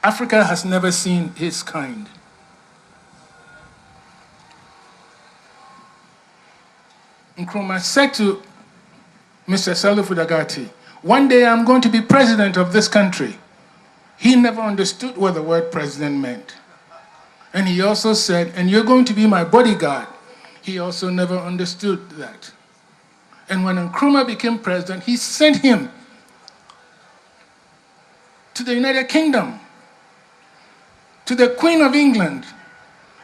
Africa has never seen his kind. Nkrumah said to Mr. Salifou Dagati, one day I'm going to be president of this country. He never understood what the word president meant. And he also said, and you're going to be my bodyguard. He also never understood that. And when Nkrumah became president, he sent him to the United Kingdom, to the Queen of England,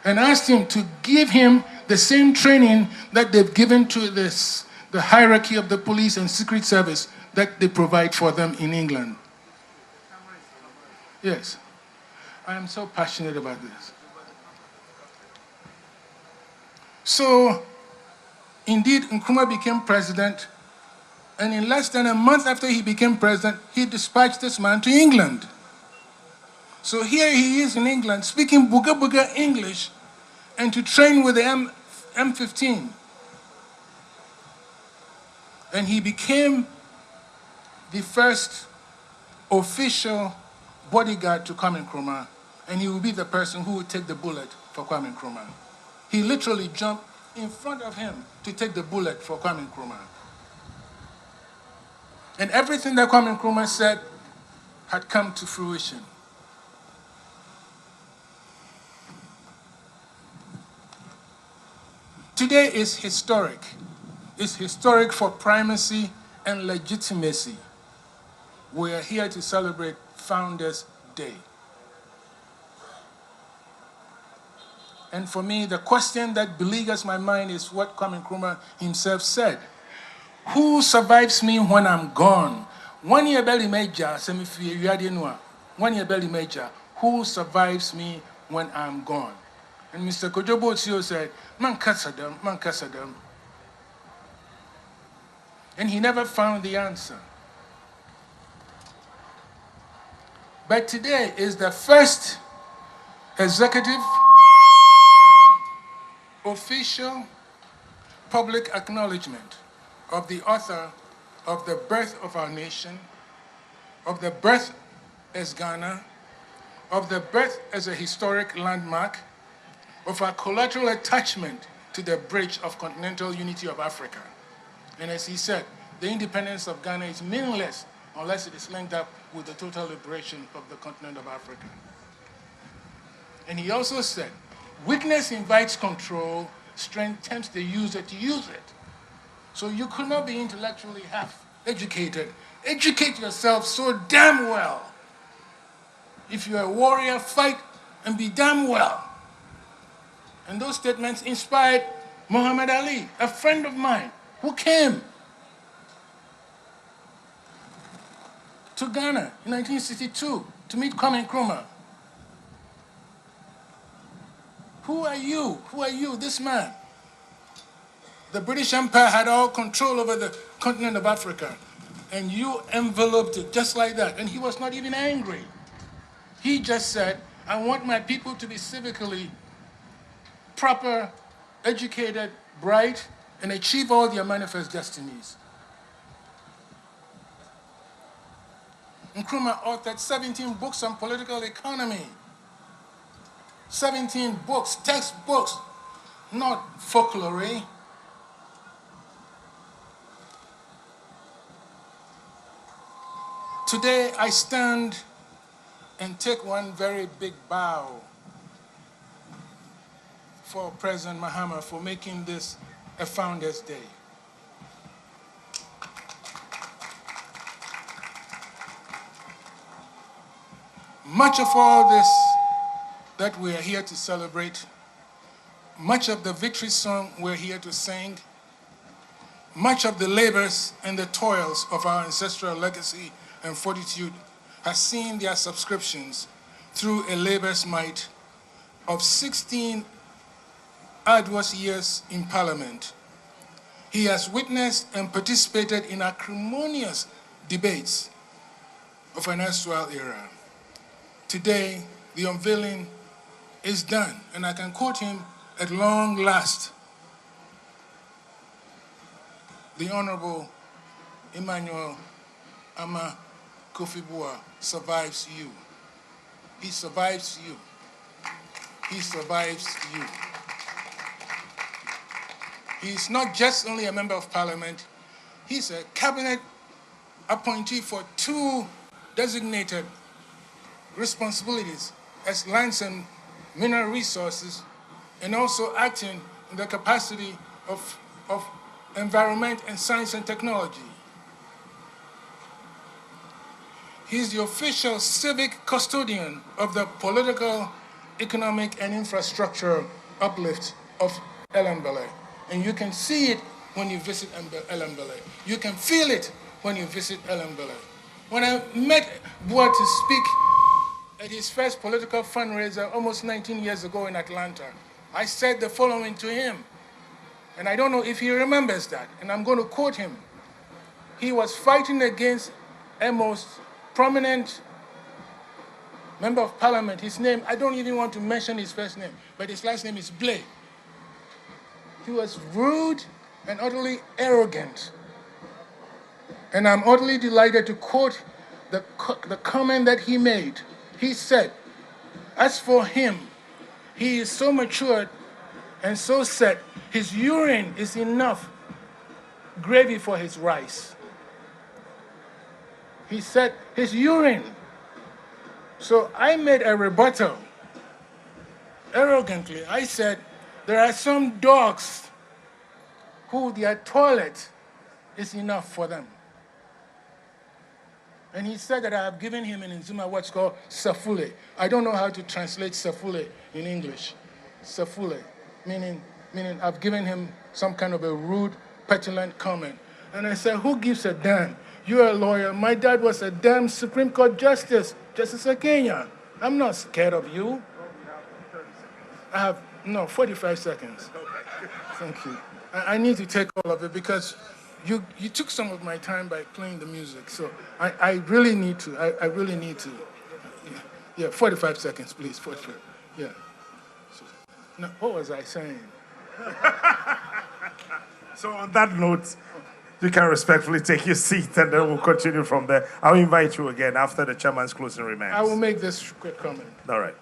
and asked him to give him the same training that they've given to the hierarchy of the police and secret service that they provide for them in England. Yes, I am so passionate about this. So, indeed, Nkrumah became president, and in less than a month after he became president, he dispatched this man to England. So here he is in England, speaking booga English, and to train with the M15. And he became the first official bodyguard to Kwame Nkrumah, and he will be the person who will take the bullet for Kwame Nkrumah. He literally jumped in front of him to take the bullet for Kwame Nkrumah. And everything that Kwame Nkrumah said had come to fruition. Today is historic. It's historic for primacy and legitimacy. We are here to celebrate Founders' Day. And for me, the question that beleaguers my mind is what Kwame Nkrumah himself said. Who survives me when I'm gone? 1 year belly major, semi-fi 1 year belly major. Who survives me when I'm gone? And Mr. Kojobo Otsio said, man kasadam. And he never found the answer. But today is the first executive, official, public acknowledgement of the author of the birth of our nation, of the birth as Ghana, of the birth as a historic landmark, of our collateral attachment to the bridge of continental unity of Africa. And as he said, the independence of Ghana is meaningless unless it is linked up with the total liberation of the continent of Africa. And he also said, weakness invites control, strength tempts the user to use it. So you could not be intellectually half educated. Educate yourself so damn well. If you're a warrior, fight and be damn well. And those statements inspired Muhammad Ali, a friend of mine, who came to Ghana in 1962 to meet Kwame Nkrumah. Who are you? Who are you, this man? The British Empire had all control over the continent of Africa, and you enveloped it just like that. And he was not even angry. He just said, I want my people to be civically proper, educated, bright, and achieve all their manifest destinies. Nkrumah authored 17 books on political economy. 17 books, textbooks, not folklore. Today I stand and take one very big bow for President Mahama for making this a Founders' Day. Much of all this that we are here to celebrate, much of the victory song we're here to sing, much of the labors and the toils of our ancestral legacy and fortitude has seen their subscriptions through a labor's might of 16 arduous years in Parliament. He has witnessed and participated in acrimonious debates of an erstwhile era. Today, the unveiling is done, and I can quote him at long last. The Honorable Emmanuel Amoakohene survives you. He survives you. He survives you. He's not just only a member of parliament, he's a cabinet appointee for 2 designated responsibilities as lands and mineral resources, and also acting in the capacity of environment and science and technology. He's the official civic custodian of the political, economic, and infrastructure uplift of Elembele. And you can see it when you visit Elembele. You can feel it when you visit Elembele. When I met Boa to speak at his first political fundraiser almost 19 years ago in Atlanta, I said the following to him. And I don't know if he remembers that, and I'm going to quote him. He was fighting against a most prominent member of parliament. His name, I don't even want to mention his first name, but his last name is Blay. He was rude and utterly arrogant. And I'm utterly delighted to quote the comment that he made. He said, as for him, he is so matured and so set, his urine is enough gravy for his rice. He said, his urine. So I made a rebuttal. Arrogantly, I said, there are some dogs who their toilet is enough for them. And he said that I have given him in Nkrumah what's called safule. I don't know how to translate safule in English. Safule, meaning I've given him some kind of a rude, petulant comment. And I said, who gives a damn? You're a lawyer. My dad was a damn Supreme Court Justice, Justice Kenya. I'm not scared of you. I have, 45 seconds. Thank you. I need to take all of it because you took some of my time by playing the music. So I really need to. I really need to. Yeah, 45 seconds, please. 45. Yeah. So, now, what was I saying? So on that note, you can respectfully take your seat and then we'll continue from there. I'll invite you again after the chairman's closing remarks. I will make this quick comment. All right.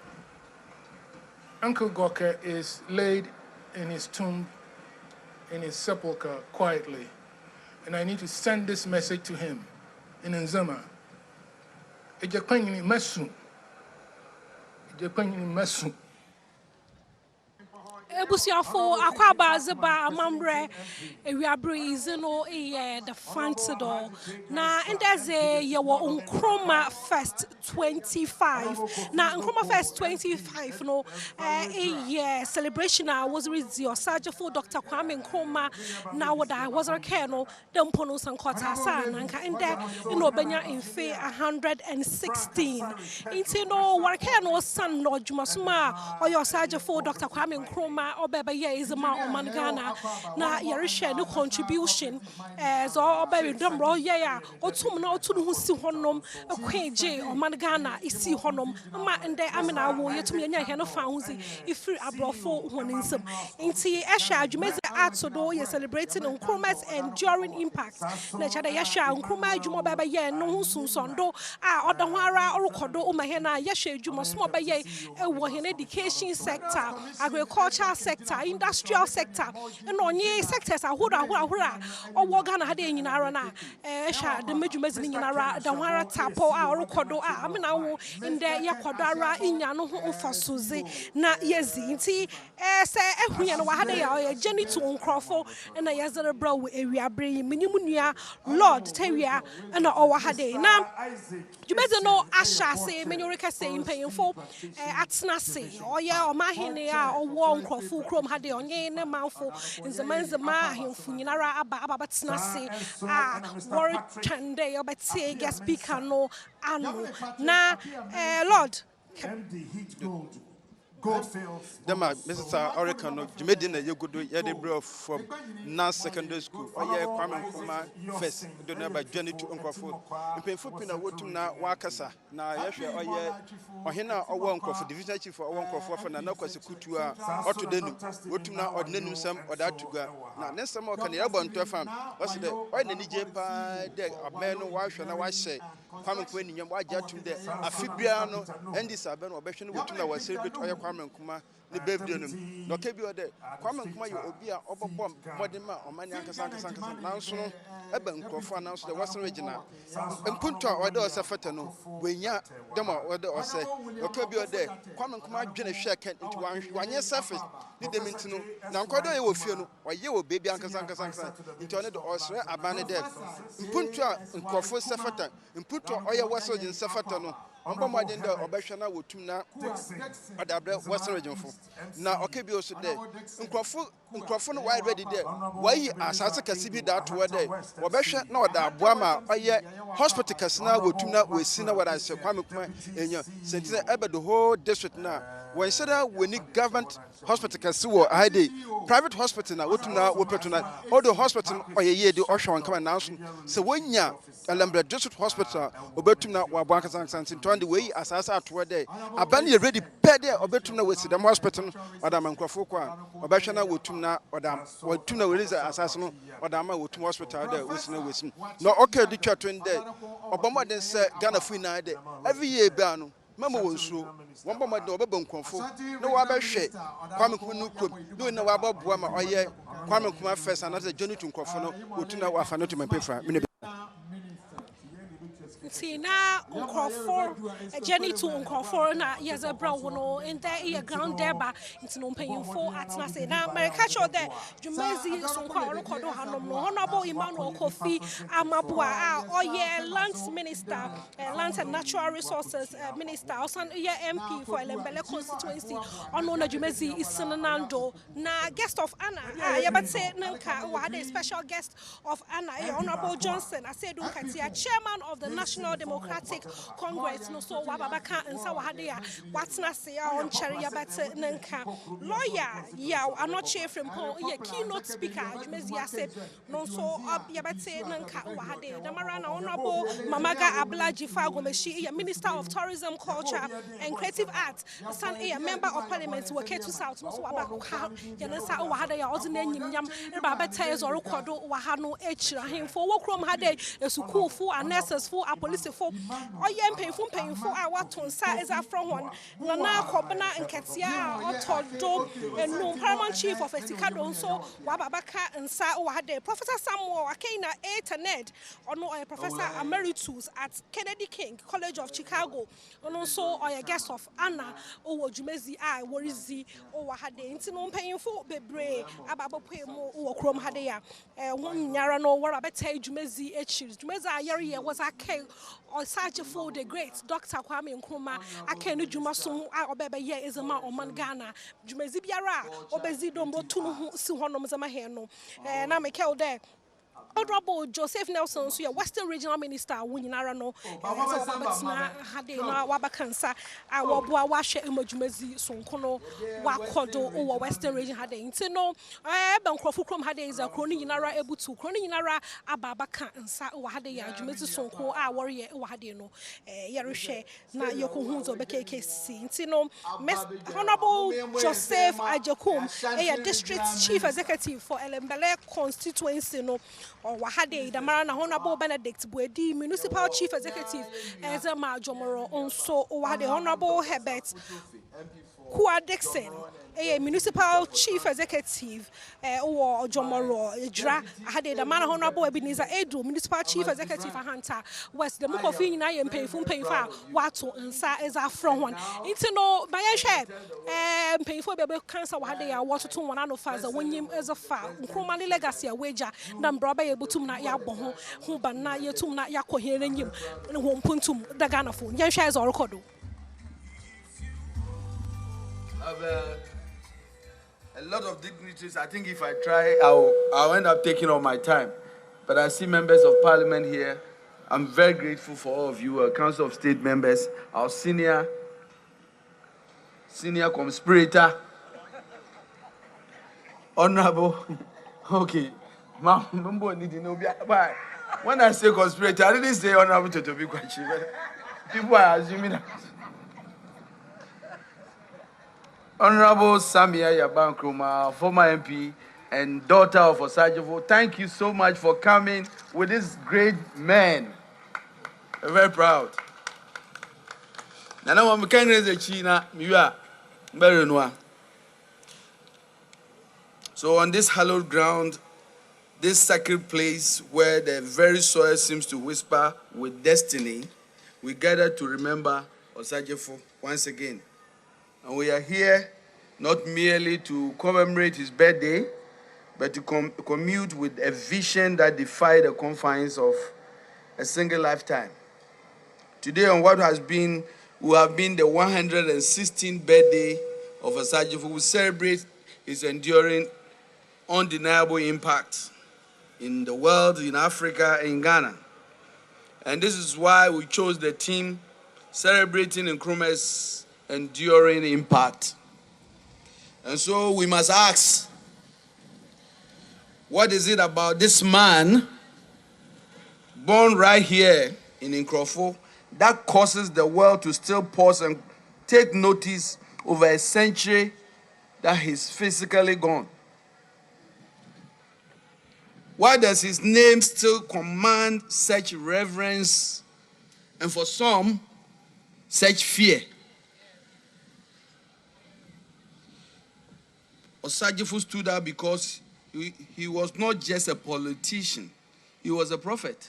Uncle Goke is laid in his tomb, in his sepulcher, quietly. And I need to send this message to him in Nkrumah. Ejakwanyi mesu. Ejakwanyi mesu. Ebusiafo akwaba zeba amamre ewiabrize no the front door na ndeze yewo Nkrumah Fest 25 na Nkrumah Fest 25 no celebration was with your Sergeant Dr. Kwame Nkrumah na wada was okay no dempo no sankota sa nanka inde no benya infe 116 inti no warke no san no dwumasuma or your Sergeant Dr. Kwame Nkrumah Obeba is a man Ghana na yarisha no contribution as all baby dumro ya otum na otu hu si honom akwaje o man Ghana isi honom ma ende amina wo yetum nya he no fa huzi ifiri abrofo honinsem nti ehwa adwumezi atodo ye celebrating Nkrumah's enduring impact na chada yahwa Nkrumah adwumo baba ye no hu sunsondo a oda ho ara orokodo o mahe na yahwa adwumo so baba ye ewo he education sector agriculture sector, industrial sector, and on ye sectors are hura or Ghana had in Arana, the Majumez in Ara, the Wara Tapo, our Kodo, Amina, in there Yakodara, in Yano for Suzy, na Yazinti, say, Equian Wahade, Jenny to Nkroful, and a Yazara Bro, area bring Minimunia, Lord Terrier, and our Hade. Now, you better know Asha say, Menurica say, paying for at Snassi, or ya or Mahine, or Wong Nkroful Chrome had the onye na mouthful in the man's the him funinara aba but snassi word chande but say guest speaker no anu na Lord Dema, Mr. Oregon, Jimedina, you could do Yadibro from non secondary school, or yeah, Kwame Nkrumah first, don't by journey to Nkroful. And pay footpin a wood to now, Wakasa, now, Yasha, or yeah, or Hina, or one for division chief or one for and Anokas Kutua, or to Denu, Wotuna, or Nenusam, or that to go. Now, next summer can you have one to a farm? What's the why the DJ by a man, why should I say? Kwame Nkrumah ni nyam waje atum de afibia no NDC abe no obehwe no wotum na wa celebrate oye Kwame Nkrumah ne birthday no no ke bi ode Kwame Nkrumah yo obi a obobom modern ma omani ankasa nanso no ebe Nkroful nanso de Western Regional mpunto a ode ose fete no wenya dem a ode ose no ke bi ode Kwame Nkrumah dwene hwe kan nti wanye surface ni dem ntino na nkodo ye wo fie no oye wo baby ankasa nti one de osre abane de mpunto a Nkroful sefata mpunto oye Western Region sefata no ombo modern de obehwe na wotum na adabre Western Region fo na okebi oso de Nkroful no wide ready there why asase kase bi da to there obehwe na oda aboa ma oye hospital kase na wotum na wesi na wada se Kwame Nkrumah enya sentine ebe the whole district na when said that we need government hospital kase wo hide private hospital na wotum na wopeto na all the hospital oye ye de ohwe kama na so se wonya Alambra district hospital obetum na wa banka sansan to the way asase ato there aban ye ready pay there obetum na wesi dem hospital oda Nkroful kwa obehwe na wotum na oda wotum na release asase no oda ma wotum hospital there wesi no okay di twatwen there obomoden se Ghana fu na there every year ba no mama wonso won bomoden obeba Nkroful no wa behwe Kwame Nkrumah no krom no na wa boboa ma oye Kwame Nkrumah first and another journey to Nkroful no wotum na wa fa no to mempefa Tina Nkroful a journey to Nkroful na Yazabra wono in there ground there ba into no paying for at na say na America show there Jumezi Sonko Orokodo Hanom no Honorable Emmanuel Kofi Amabua oye Lands Minister Lands and Natural Resources Minister also MP for Elembele constituency ono na Jumezi Isinando na guest of honor yabate nanka we had a special guest of honor Honorable Johnson Asedu Katia chairman of the National Democratic Congress no so wababaka nsa wahade watna se on cherry yabate nanka lawyer yaw anoche from ye keynote speaker Jumezi ase no so yabate nanka wahade damara na Honorable Mamaga Ablaji Fagomeshi ye Minister of Tourism, Culture and Creative Arts son a member of Parliament Waketu South no so wabaka yansa wahade ya ozine nyam babata ezoro kodo wahano echira hemfo wokrom hade esuku fu anesses fu police for oye mpemfo a waton sa is from one nana kobna nketia otodo enu paramount chief of etikado so wababaka nsa wahade Professor Samuel Akina Etanet ono Professor Emeritus at Kennedy King College of Chicago ono so oye guest of Anna owo Jumezi I worizi o wahade nti no mpemfo bebre ababopemu wo krom hade ya won nyara no wara beta Jumezi echiri Jumezi ayare ye was ake or search for the great Dr. Kwame Nkrumah akenu jumaso a obebe ye ezema oman Ghana Jumezi biara obezi dombo tunu si honom zama he no na mekel there Honorable Joseph Nelson, so your Western Regional Minister, Winyinara no, hade na wabakansa, wabua washe emojumezi sonkono wakodo or Western Region hade. Intino, Nkroful krom hade is a crony yinara able to crony yinara ababaka and sa wahade ya jumezi sonko warrior wahade no, yarushe na yokuhunzo BKKC. Intino, Honorable Joseph Ajakum, a District Chief Executive for Elembele constituency no. Wahade Damara na Honorable Benedict Bwedi Municipal Chief Executive Ezema Jomoro also Wahade Honorable Herbert Kua Dixon a Municipal Chief Executive or Jomoro Ejra Hade Damara Honorable Ebenezer Edu Municipal Chief Executive Ahanta West the Mukofini na yempe fumpefa watu nsa eza from one intino bayeshe mpefo bebe cancer wahade ya watu to one no faza wonyim eza fa Nkrumah legacy wager na mbroba yebutum na ya boho hu ban na yetum na yakohere nyim ho mpuntum da Ghana fo yehwe eza rekodo a lot of dignitaries. I think if I try, I'll end up taking all my time. But I see members of Parliament here. I'm very grateful for all of you, Council of State members, our senior conspirator, Honorable. Okay, when I say conspirator, I didn't say Honorable to be quite cheap. People are assuming that. Honorable Samia Yaban Nkrumah, former MP and daughter of Osajifo, thank you so much for coming with this great man. We're very proud. Now, I'm kind of China, you are very noir. So, on this hallowed ground, this sacred place where the very soil seems to whisper with destiny, we gather to remember Osagyefo once again. And we are here not merely to commemorate his birthday, but to commute with a vision that defied the confines of a single lifetime. Today, on what will have been the 116th birthday of Osagyefo, we celebrate his enduring, undeniable impact in the world, in Africa, and in Ghana. And this is why we chose the theme, celebrating Nkrumah's enduring impact. And so we must ask, what is it about this man, born right here in Nkroful, that causes the world to still pause and take notice over a century that he's physically gone? Why does his name still command such reverence and for some, such fear? Osagyefo stood out because he was not just a politician, he was a prophet.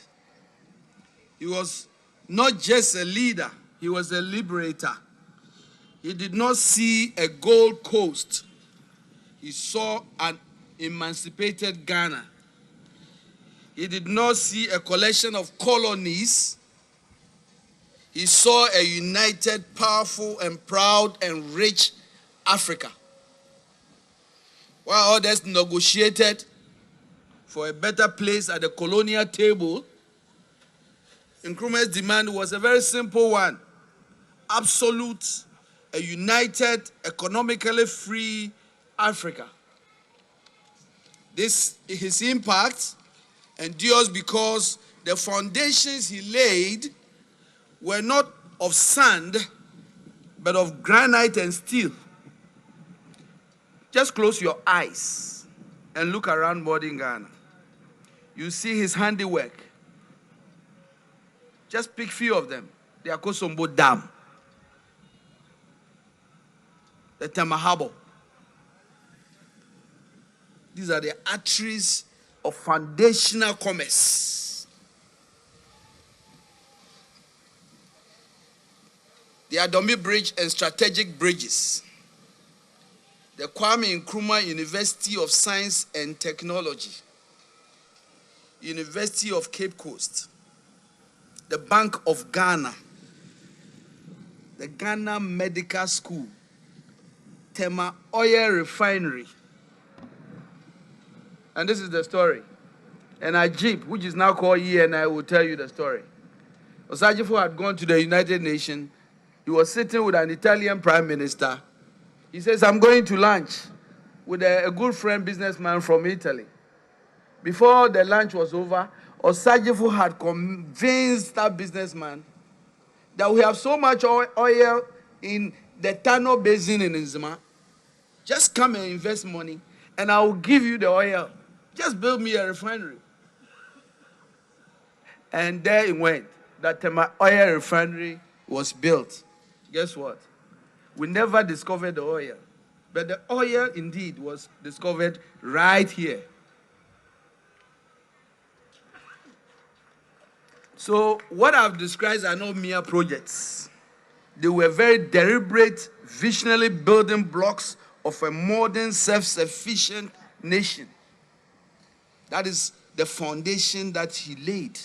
He was not just a leader, he was a liberator. He did not see a Gold Coast, he saw an emancipated Ghana. He did not see a collection of colonies. He saw a united, powerful, and proud and rich Africa. While others negotiated for a better place at the colonial table, Nkrumah's demand was a very simple one: absolute, a united, economically free Africa. His impact endures because the foundations he laid were not of sand, but of granite and steel. Just close your eyes and look around modern Ghana. You see his handiwork. Just pick few of them. The Akosombo Dam, the Temahabo. These are the arteries of foundational commerce. The Adomi Bridge and strategic bridges. The Kwame Nkrumah University of Science and Technology. University of Cape Coast. The Bank of Ghana. The Ghana Medical School. Tema Oil Refinery. And this is the story. And Ajib, which is now called ENI, will tell you the story. Osagyefo had gone to the United Nations. He was sitting with an Italian prime minister. He says, I'm going to lunch with a good friend, businessman from Italy. Before the lunch was over, Osagyefo had convinced that businessman that we have so much oil in the Tano Basin in Nzima. Just come and invest money, and I will give you the oil. Just build me a refinery. And there it went. That oil refinery was built. Guess what? We never discovered the oil. But the oil indeed was discovered right here. So what I've described are not mere projects. They were very deliberate, visionary building blocks of a modern, self-sufficient nation. That is the foundation that he laid.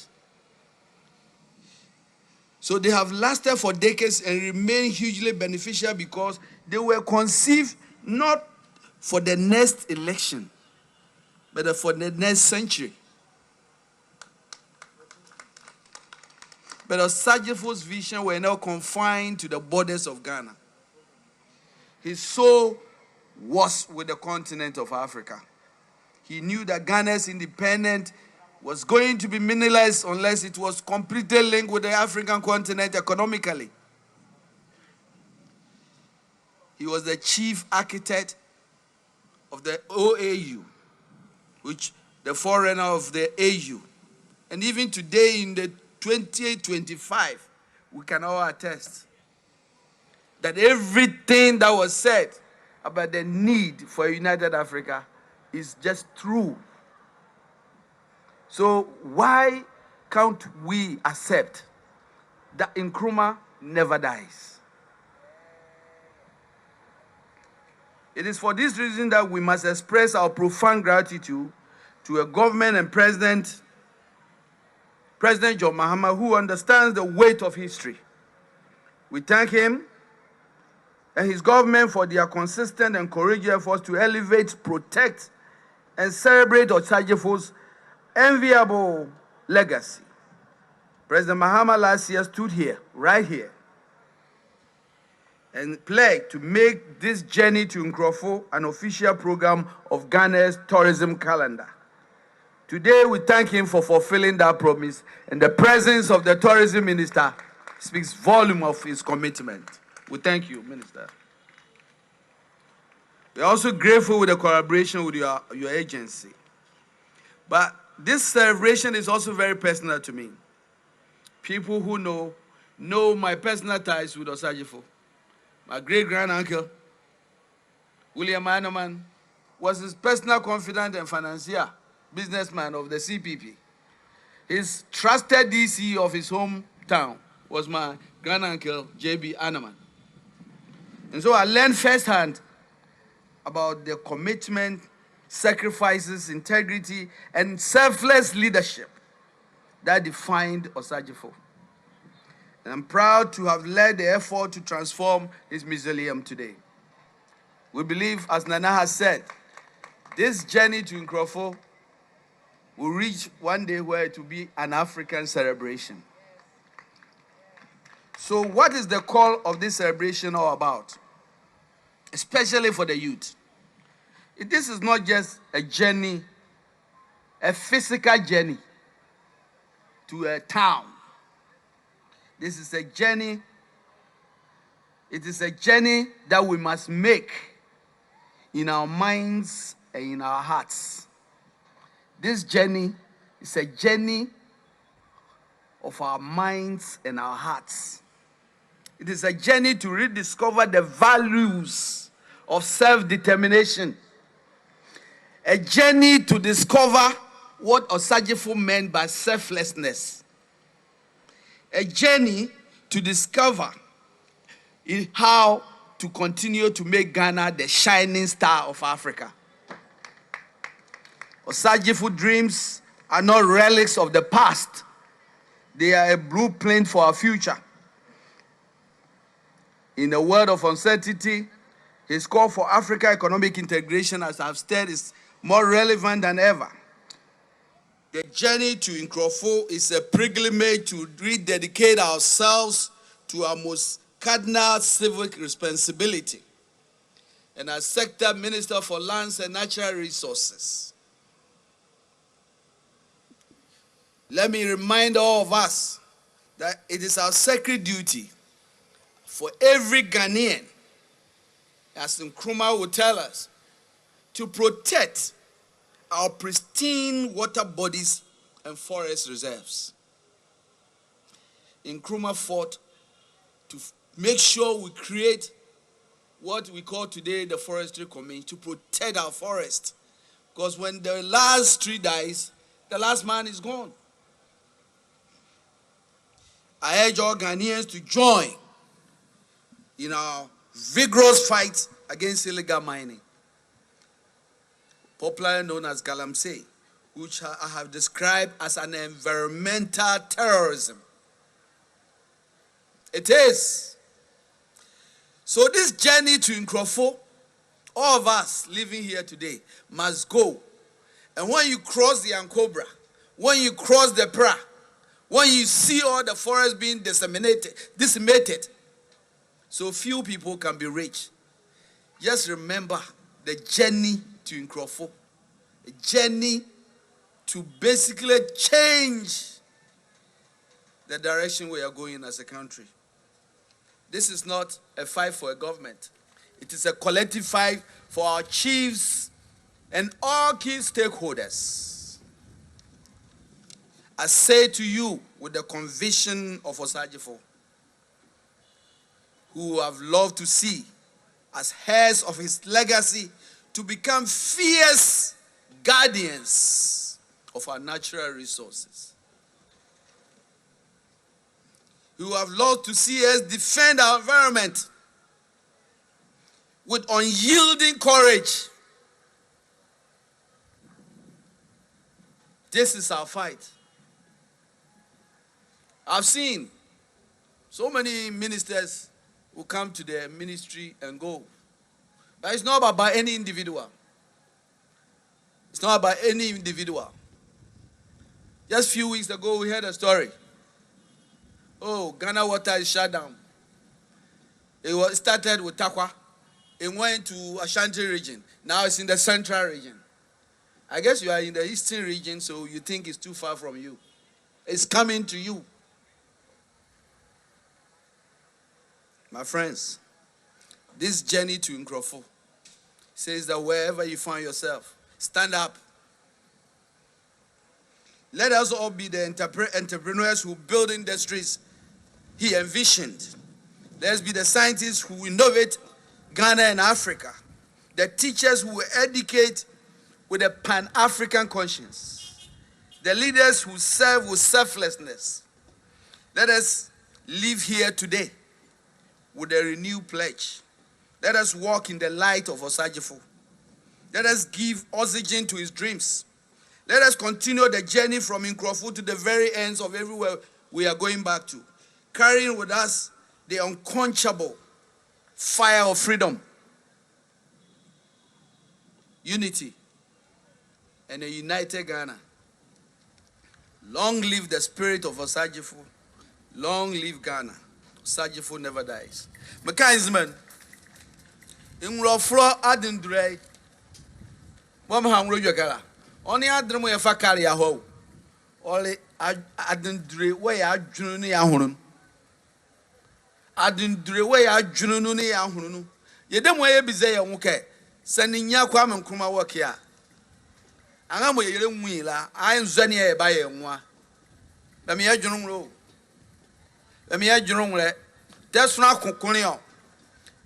So they have lasted for decades and remain hugely beneficial because they were conceived not for the next election, but for the next century. But Osagyefo's vision were not confined to the borders of Ghana. His soul was with the continent of Africa. He knew that Ghana's independence was going to be meaningless unless it was completely linked with the African continent economically. He was the chief architect of the OAU, which the forerunner of the AU. And even today in the 2025, we can all attest that everything that was said about the need for a united Africa is just true. So why can't we accept that Nkrumah never dies? It is for this reason that we must express our profound gratitude to a government and President John Mahama, who understands the weight of history. We thank him and his government for their consistent and courageous efforts to elevate, protect, and celebrate Osagyefo's enviable legacy. President Mahama last year stood here, right here, and pledged to make this journey to Nkroful an official program of Ghana's tourism calendar. Today, we thank him for fulfilling that promise, and the presence of the tourism minister speaks volume of his commitment. We thank you, Minister. We're also grateful with the collaboration with your agency. But this celebration is also very personal to me. People who know my personal ties with Osagyefo. My great-grand-uncle, William Anoman, was his personal confidant and financier, businessman of the CPP. His trusted DC of his hometown was my grand-uncle, J.B. Anoman. And so I learned firsthand about the commitment, sacrifices, integrity, and selfless leadership that defined Osagyefo. And I'm proud to have led the effort to transform his mausoleum today. We believe, as Nana has said, this journey to Nkroful will reach one day where it will be an African celebration. So what is the call of this celebration all about? Especially for the youth. This is not just a journey, a physical journey to a town. This is a journey. It is a journey that we must make in our minds and in our hearts. This journey is a journey of our minds and our hearts. It is a journey to rediscover the values of self-determination. A journey to discover what Osagyefo meant by selflessness. A journey to discover how to continue to make Ghana the shining star of Africa. Osagyefo dreams are not relics of the past. They are a blueprint for our future. In a world of uncertainty, his call for Africa economic integration, as I've said, is more relevant than ever. The journey to Nkroful is a pilgrimage to rededicate ourselves to our most cardinal civic responsibility. And as Sector Minister for Lands and Natural Resources, let me remind all of us that it is our sacred duty for every Ghanaian, as Nkrumah will tell us, to protect our pristine water bodies and forest reserves. Nkrumah fought to make sure we create what we call today the forestry community, to protect our forest. Because when the last tree dies, the last man is gone. I urge all Ghanaians to join in our vigorous fight against illegal mining, popularly known as Galamsey, which I have described as an environmental terrorism. It is. So this journey to Nkroful, all of us living here today must go. And when you cross the Ankobra, when you cross the Pra, when you see all the forests being decimated, so few people can be rich, just remember the journey to Nkroful, a journey to basically change the direction we are going as a country. This is not a fight for a government. It is a collective fight for our chiefs and all key stakeholders. I say to you with the conviction of Osajifo, who have loved to see as heirs of his legacy to become fierce guardians of our natural resources, who have loved to see us defend our environment with unyielding courage. This is our fight. I've seen so many ministers who come to the ministry and go. But it's not about any individual. It's not about any individual. Just a few weeks ago, we heard a story. Oh, Ghana water is shut down. It started with Takwa. It went to Ashanti region. Now it's in the central region. I guess you are in the eastern region, so you think it's too far from you. It's coming to you. My friends, this journey to Nkroful says that wherever you find yourself, stand up. Let us all be the entrepreneurs who build industries he envisioned. Let us be the scientists who innovate Ghana and Africa, the teachers who educate with a Pan-African conscience, the leaders who serve with selflessness. Let us live here today with a renewed pledge. Let us walk in the light of Osajifo. Let us give oxygen to his dreams. Let us continue the journey from Nkroful to the very ends of everywhere we are going back to, carrying with us the unquenchable fire of freedom, unity, and a united Ghana. Long live the spirit of Osajifo. Long live Ghana. Osajifo never dies. Mechanism. Nkroful adindre. Mama hamro yogala. Oni adremo ye fa carry aho. Oli adindre we ya adwunu ne ya hunu. Adindre we ya adwunu ne ya hunu. Yedemo ye bize ye nwoke. Saninya kwa Nkrumah work ya. Angamo ye yele nwila. Ai nzani ye ba ye nwa. Ba me adwunu ro. Emi ya jurungle desuna kokunio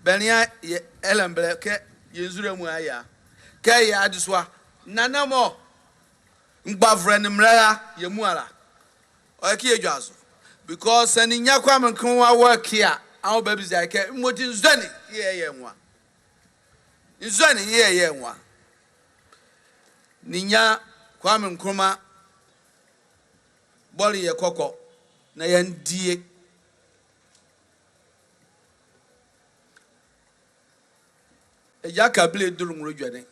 benia ye elemble ke yezure mu aya ke ya adiswa nanamo ngbavre nimra ye mu ala o ke yedwazo because ani nya kwa Nkrumah work here awo baby zai ke moti nzani ye nwa nzani ye nwa ninya kwa Nkrumah boli ye koko na yandie Ejaka ble dulung rojane.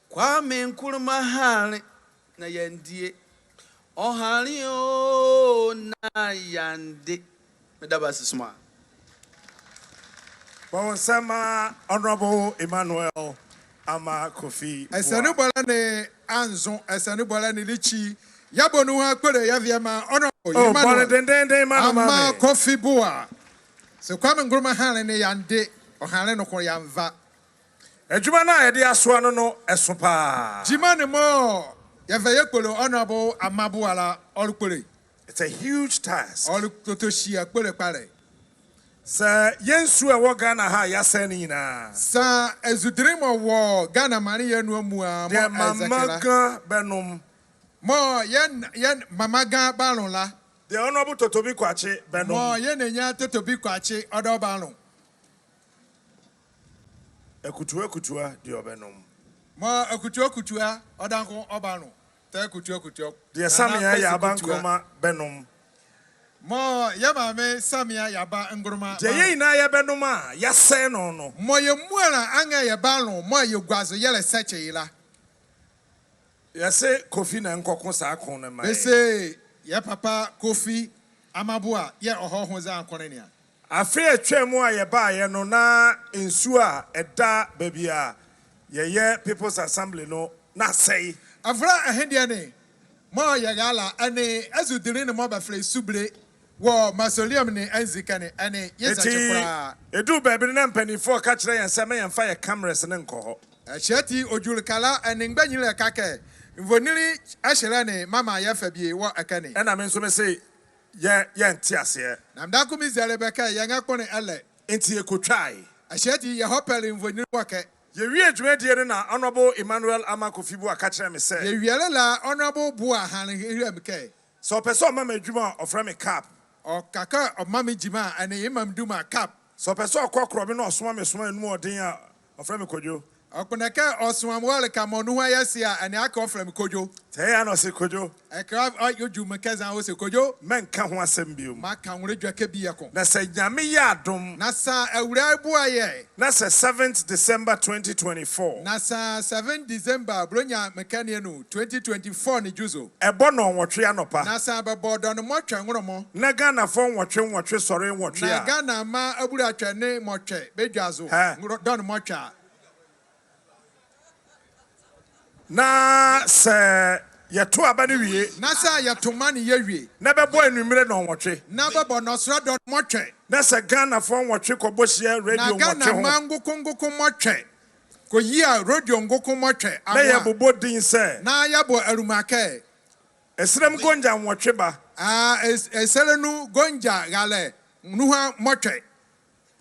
Kwame Nkrumah hali na yandie. Ohali o na yande. Medaba sisma. Bawonsama Honorable Emmanuel Amoakohene. Esanu bola ne anzon, esanu bola ne lichi. Yabonu ha kwere ya viema Honorable Emmanuel Amoakohene bua. So Kwame Nkrumah hali ne yande. Ohane no ko yamva. Ejuma na yede asoa no esopa. Jima ne mo yeveye kpolo Honorable Amabuala olukpole. It's a huge task. Olutotoshia kpole pare. Sa yensu e wo Ghana ha yasene nyina. Sa ezudrimo wo Ghana mani yenu mu a mo mamaga benom. Mo yen mamaga balon la. The Honorable Totobi Kwache benom. Mo yen enya Totobi Kwache odo balon. Ekutua di obenom. Mo ekutua odanko obano. Te ekutua. The Samia Yaba Nkrumah benom. Mo yamame Samia Yaba Nkrumah. Je na ya benoma ya se no no. Mo ye muala anga ye balon mo ye gwazo yele seche ila. Ya se Kofi na nkoko sa akon na mai. They say ye papa Kofi Amabua ye oho za akon ne. Afi atwam a ye ba ye no na ensu a eda babia ye People's Assembly no na say Afra ahendia ne mo ye gala ane azudiri ne mo ba fle subre wo masolium ne anzika ne ane yesachekura edu baby na mpanifo ka kire yen se me yen fa ye cameras ne nko ho achati ojulkala ane ngbanyile kake Mvoniri asherane mama yafabie wa akane. And I mean, so me say, yeah, tiasie. Namdakumi zelebeka yanga kone ele. Enti ye could try. Asheti ye hopel mvoniri wake. Ye read dread na Honorable Emmanuel Amoakohene catcher me say. Ye la honorable bua han here mke. So person mama juma of me cap. O kaka of mami jima and imam duma cap. So person kwakro me no so me so enu odin a of me kojo. Okunaka oswamwale kamonuwa yasia and aka of me kojo. Tey no se kojo. I crab out your jumakaza o se kojo. Men ka ho asem biom. Maka nwure dwake biyako. Na se nyame ya dom. Nasa awura bua ye. Na se 7th December 2024. Nasa 7 December bronya mekania no 2024 ni juzo. Ebo no nwotwe anopa. Nasa bebodo no motwe nwromo. Na Ghana fo nwotwe sore nwotwe a. Na Ghana ma abura atwane motwe bedwazo. Don motwe. Na se yeto abani wie. Na sa yetoma ne yewie. Na bebo enumere no nwotwe. Na bebo no sra don motwe. Na se Ghana fo nwotwe kobohia radio nwotwe ho. Na Ghana ma ngukunguku motwe. Ko yia radio nguku motwe. Na ye bobo din se. Na ya bo arumake. Esrem gonja nwotwe ba. Eselenu gonja gale. Nuha motwe.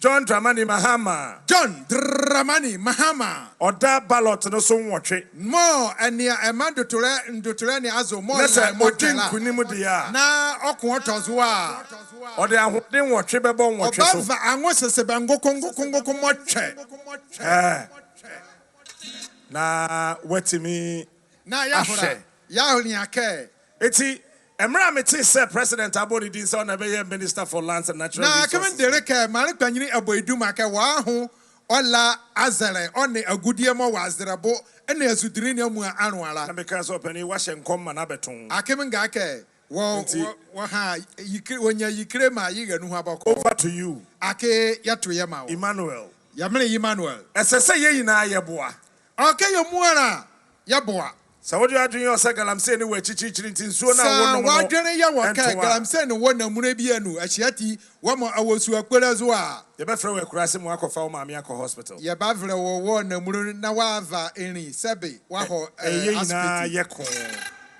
John Dramani Mahama. John Dramani Mahama. Oda ballot no so nwotwe. Mo ania emando tore ni azo mo na modin kunimu dia. Na okun otozo a. Ode ahoden nwotwe bebo nwotwe so. Obava anwosese bangoko motwe. Na wetimi na yahori ake. Eti Emra meti say President Abodi din say na be Minister for Lands and Natural Resources. Na kemen dereke mari kwanyini aboiduma ke wa ho ola azere one agudie mo wazerebo ena azudiri ne mu anwala. Na meka so pani wa hye nkom na beton. Akemen ga ke wo ha yikire wonya yikire ma yiganu ho abako. Over to you. Ake yato ye ma wo. Emmanuel. Yamene Emmanuel. Esese ye yina ye boa. Okay yo muara ye boa. So what you are doing yourself, I'm saying we're chichiri tinsuo na wono. Sa wadwene ya waka galamse ne wona muna bia nu ahiati wama awosu akwela zo a. Ye be frɛ we kurase mu akɔfa wo maame akɔ hospital. Ye ba frɛ wo na munu na wava eni sebe wa ho na ye ko.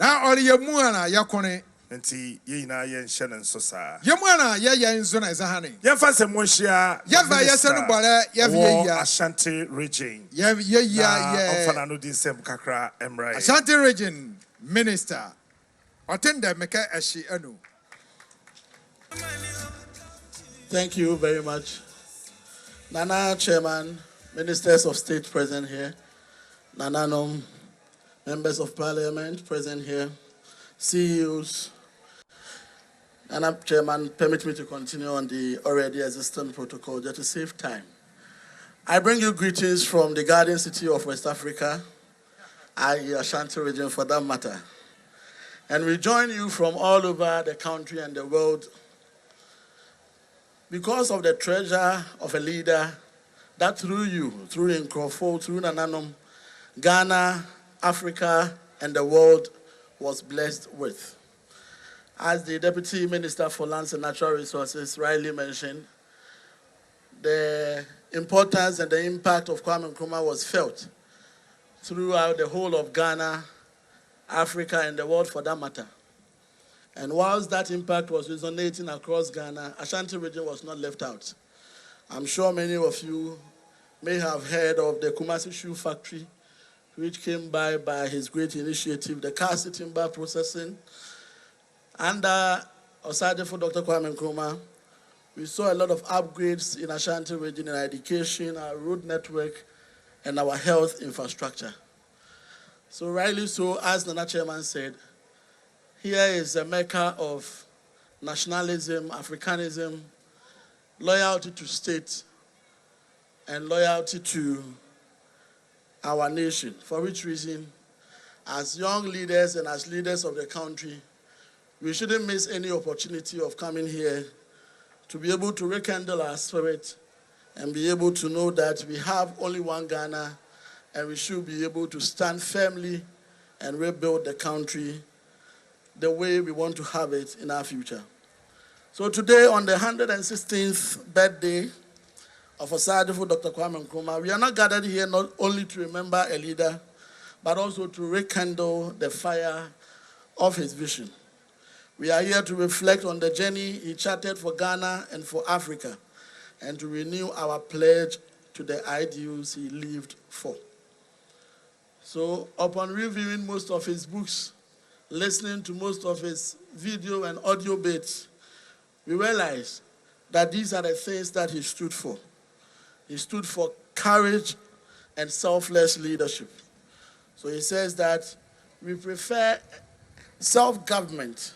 Na ori ye muana ye kone. Nti ye na ye nhye ne nso saa. Ye muana ye nso na ezahane. Ye fa se mo hia. Ye va ye se no bole ye vie ya. Ashanti region. Ye Ofana no din sem kakra emra. Ashanti region minister. Otenda meka ashi anu. Thank you very much. Nana Chairman, Ministers of State present here. Nananom, Members of Parliament present here. CEOs. Nana Chairman, permit me to continue on the already existing protocol just to save time. I bring you greetings from the Guardian City of West Africa, i.e. Ashanti region for that matter. And we join you from all over the country and the world because of the treasure of a leader that through you, through Nkroful, through Nananom, Ghana, Africa, and the world was blessed with. As the Deputy Minister for Lands and Natural Resources rightly mentioned, the importance and the impact of Kwame Nkrumah was felt throughout the whole of Ghana, Africa, and the world for that matter. And whilst that impact was resonating across Ghana, Ashanti region was not left out. I'm sure many of you may have heard of the Kumasi Shoe Factory, which came by his great initiative, the casting timber processing. Under Osadefo Dr. Kwame Nkrumah, we saw a lot of upgrades in Ashanti region in our education, our road network, and our health infrastructure. So rightly so, as Nana Chairman said, here is a mecca of nationalism, Africanism, loyalty to state, and loyalty to our nation, for which reason, as young leaders and as leaders of the country, we shouldn't miss any opportunity of coming here to be able to rekindle our spirit and be able to know that we have only one Ghana and we should be able to stand firmly and rebuild the country the way we want to have it in our future. So today, on the 116th birthday of Osadefo Dr. Kwame Nkrumah, we are not gathered here not only to remember a leader, but also to rekindle the fire of his vision. We are here to reflect on the journey he charted for Ghana and for Africa, and to renew our pledge to the ideals he lived for. So, upon reviewing most of his books, listening to most of his video and audio bits, we realized that these are the things that he stood for. He stood for courage and selfless leadership. So he says that we prefer self-government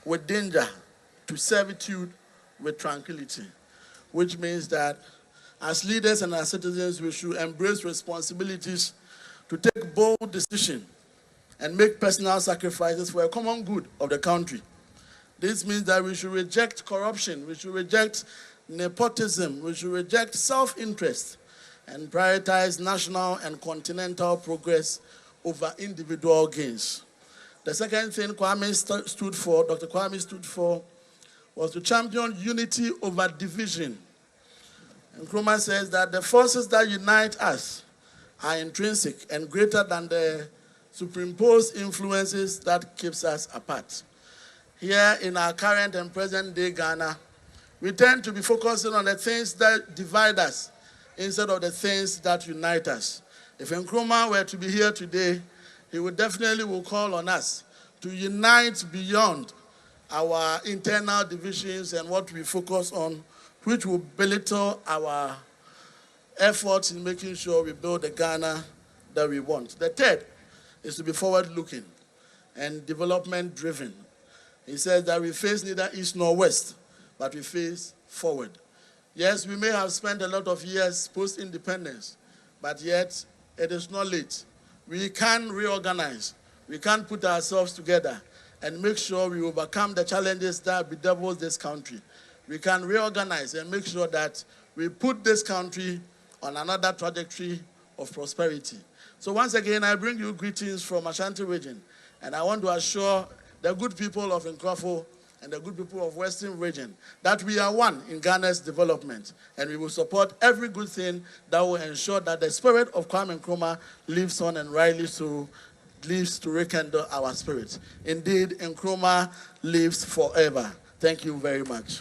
with danger to servitude with tranquility, which means that as leaders and as citizens, we should embrace responsibilities to take bold decisions and make personal sacrifices for a common good of the country. This means that we should reject corruption, we should reject nepotism, we should reject self-interest, and prioritize national and continental progress over individual gains. The second thing Kwame stood for, Dr. Kwame stood for, was to champion unity over division. Nkrumah says that the forces that unite us are intrinsic and greater than the superimposed influences that keeps us apart. Here in our current and present day Ghana, we tend to be focusing on the things that divide us instead of the things that unite us. If Nkrumah were to be here today, he would definitely call on us to unite beyond our internal divisions and what we focus on, which will belittle our efforts in making sure we build the Ghana that we want. The third is to be forward-looking and development-driven. He says that we face neither east nor west, but we face forward. Yes, we may have spent a lot of years post-independence, but yet it is not late. We can reorganize. We can put ourselves together and make sure we overcome the challenges that bedevil this country. We can reorganize and make sure that we put this country on another trajectory of prosperity. So once again, I bring you greetings from Ashanti region, and I want to assure the good people of Nkroful and the good people of Western region that we are one in Ghana's development, and we will support every good thing that will ensure that the spirit of Kwame Nkrumah lives on and rightly so lives to rekindle our spirit. Indeed, Nkrumah lives forever. Thank you very much.